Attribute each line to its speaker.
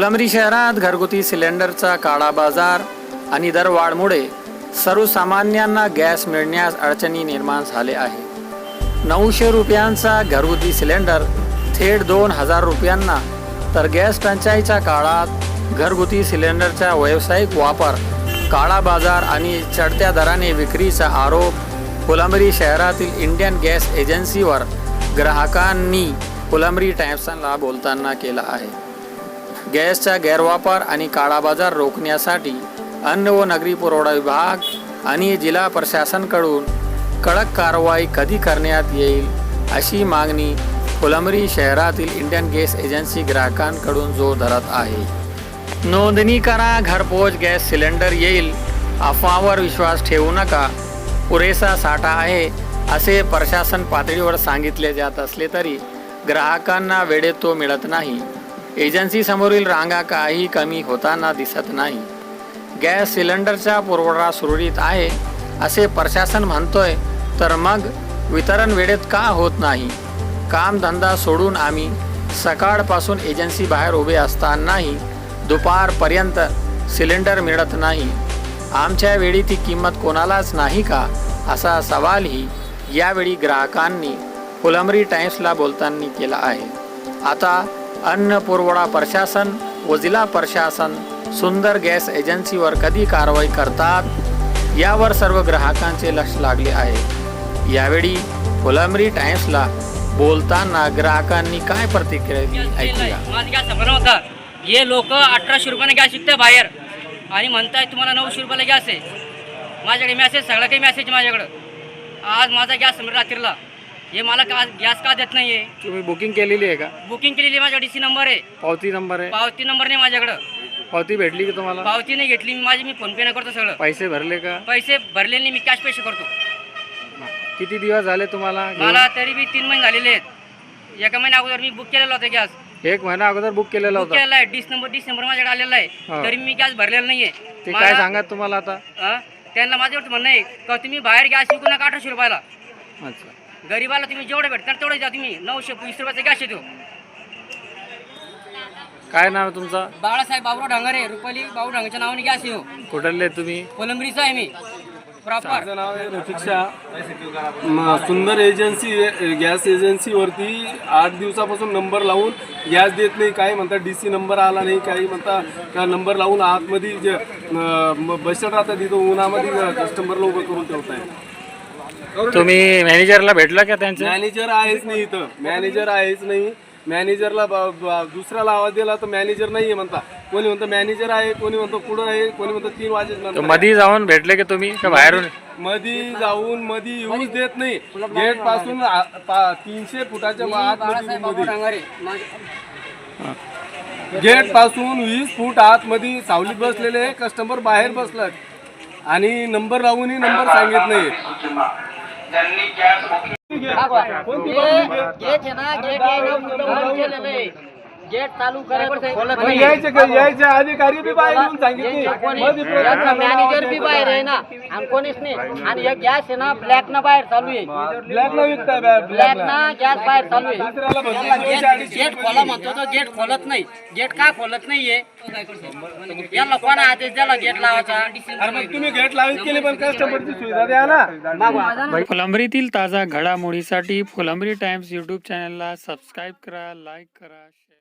Speaker 1: फुलंब्री शहरात घरगुती सिलेंडरचा काळा बाजार आणि दरवाढमुळे सर्वसामान्यांना गॅस मिळण्यास अडचणी निर्माण झाले आहे। 900 रुपयांचा घरगुती सिलेंडर थेट 2000 रुपयांना, तर गॅस टंचाईच्या काळात घरगुती सिलेंडरचा व्यावसायिक वापर, काळा बाजार आणि चढत्या दराने विक्रीचा आरोप फुलंब्री शहरातील इंडियन गॅस एजन्सीवर ग्राहकांनी फुलंब्री टाइम्सला बोलताना केला आहे। गॅसचा गैरवापर आणि काळा बाजार रोखण्यासाठी अन्न व नागरी पुरवठा विभाग आणि जिल्हा प्रशासनाकडून कडक कारवाई कधी करण्यात येईल अशी मागणी फुलंब्री शहरातील इंडियन गॅस एजन्सी ग्राहकांकडून जोर धरत आहे। नोंदणी करा, घरपोच गॅस सिलेंडर येईल, अफवावर विश्वास ठेवू नका, पुरेसा साठा आहे असे प्रशासन पातळीवर सांगितले जात असले तरी ग्राहकांना वेळेत तो मिळत नाही। एजन्सी समोरील रांगा काही कमी होताना दिसत नाही। गॅस सिलेंडरचा पुरवठा सुरळीत आहे असे प्रशासन म्हणतोय, तर मग वितरण वेळेत का होत नाही? कामधंदा सोडून आम्ही सकाळपासून एजन्सी बाहेर उभे असतानाही दुपारपर्यंत सिलेंडर मिळत नाही। आमच्या वेळी ती किंमत कोणालाच नाही का, असा सवालही यावेळी ग्राहकांनी फुलंब्री टाइम्सला बोलताना केला आहे। आता अन्न पुरवठा प्रशासन व जिल्हा प्रशासन सुंदर गॅस एजन्सीवर कधी कारवाई करतात यावर सर्व ग्राहकांचे लक्ष लागले आहे। यावेळी फुलंब्री टाइम्सला बोलताना ग्राहकांनी काय प्रतिक्रिया दिली ऐकूया।
Speaker 2: माझा गॅस संपला होता। हे लोक 1800 रुपयाने गॅस विकते बाहेर आणि म्हणताय तुम्हाला 900 रुपयाला गॅस आहे। माझ्याकडे मेसेज, सगळं काही मेसेज माझ्याकडं। आज माझा गॅस संपला रात्रीला, हे मला का गॅस का देत नाहीये?
Speaker 1: तुम्ही बुकिंग केलेली आहे का?
Speaker 2: बुकिंग केलेली आहे, माझ्या डीसी नंबर आहे,
Speaker 1: पावती नंबर आहे?
Speaker 2: पावती नंबर नाही माझ्याकडं।
Speaker 1: पावती भेटली की तुम्हाला?
Speaker 2: पावती नाही घेतली मी फोन पे न करतो सगळं।
Speaker 1: पैसे भरले का?
Speaker 2: पैसे भरले नाही, मी कॅश पैसे करतो।
Speaker 1: किती दिवस झाले तुम्हाला?
Speaker 2: मला तरी बी 3 महिने झालेले आहेत। एका महिन्या अगोदर मी बुक केलेला होता गॅस।
Speaker 1: 1 महिना अगोदर बुक केलेला
Speaker 2: बुक
Speaker 1: होता?
Speaker 2: केलेला आहे, डिस नंबर माझ्याकडे आलेला आहे, तरी मी गॅस भरलेला नाहीये।
Speaker 1: ते काय सांगत तुम्हाला आता?
Speaker 2: त्यांना माझ्यावर म्हणणं आहे का तुम्ही बाहेर गॅस विकू नका 1800 रुपयाला।
Speaker 1: अच्छा,
Speaker 2: गरीबाला तुम्ही जेवढे भेटतात तेवढे द्या तुम्ही। 920 रुपयाचा गॅस येतो।
Speaker 1: काय नाव आहे तुमचं?
Speaker 2: बाळासाहेब बाबूराव ढांगरे, रुपाली बाबू ढांगरेच्या नावाने गॅस येतो।
Speaker 1: कुठले तुम्ही?
Speaker 2: फुलंब्रीचा आहे मी प्रॉपर।
Speaker 3: माझं नाव आहे रफिक्षा। सुंदर एजन्सी गॅस एजन्सीवरती 8 दिवसापासून नंबर लावून गॅस देत नाही। काही म्हणतात डीसी नंबर आला नाही, काही म्हणतात का नंबर लावून आतमध्ये जे बसत राहतात तिथं उन्हामध्ये कस्टमरला उभं करून ठेवत आहे।
Speaker 1: तुम्ही मॅनेजरला भेटला का? त्यांचे
Speaker 3: मॅनेजर आहेच नाही इथं, मॅनेजर आहेच नाही। मॅनेजरला दुसऱ्याला आवाज दिला तर मॅनेजर नाहीये म्हणता। कोणी म्हणतं मॅनेजर आहे, कोणी म्हणतं पुढं आहे, कोणी म्हणतं 3 वाजेपर्यंत।
Speaker 1: मध्ये जाऊन भेटले की तुम्ही का बाहेरून?
Speaker 3: मध्ये जाऊन मध्ये येऊच देत नाही। गेट पासून 300 फुटाच्या आतमध्ये, गेट पासून 20 फूट आतमध्ये सावलीत बसलेले कस्टमर बाहेर बसलात आणि नंबर लावूनही नंबर सांगित नाही।
Speaker 2: गेट चालू
Speaker 3: यायचे अधिकारी बी बाहेर येऊन सांगितले,
Speaker 2: मॅनेजर बी बाहेर आहे ना, आणि कोणीच नाही। आणि एक गॅस आहे ना ब्लॅक ना बाहेर चालू आहे,
Speaker 3: ब्लॅक न विकताय,
Speaker 2: ब्लॅक ना गॅस बाहेर चालू आहे। गेट खोला म्हणतो तो गेट खोलत नाही। गेट का खोलत नाहीये? याला कोणा आदेश द्याला गेट लावायचा?
Speaker 3: तुम्ही गेट लावित केली पण कस्टमरची सुविधा द्या ना।
Speaker 1: फुलंब्रीतील ताजा घडामोडीसाठी फुलंब्री टाइम्स यूट्यूब चॅनलला सबस्क्राईब करा, लाईक करा।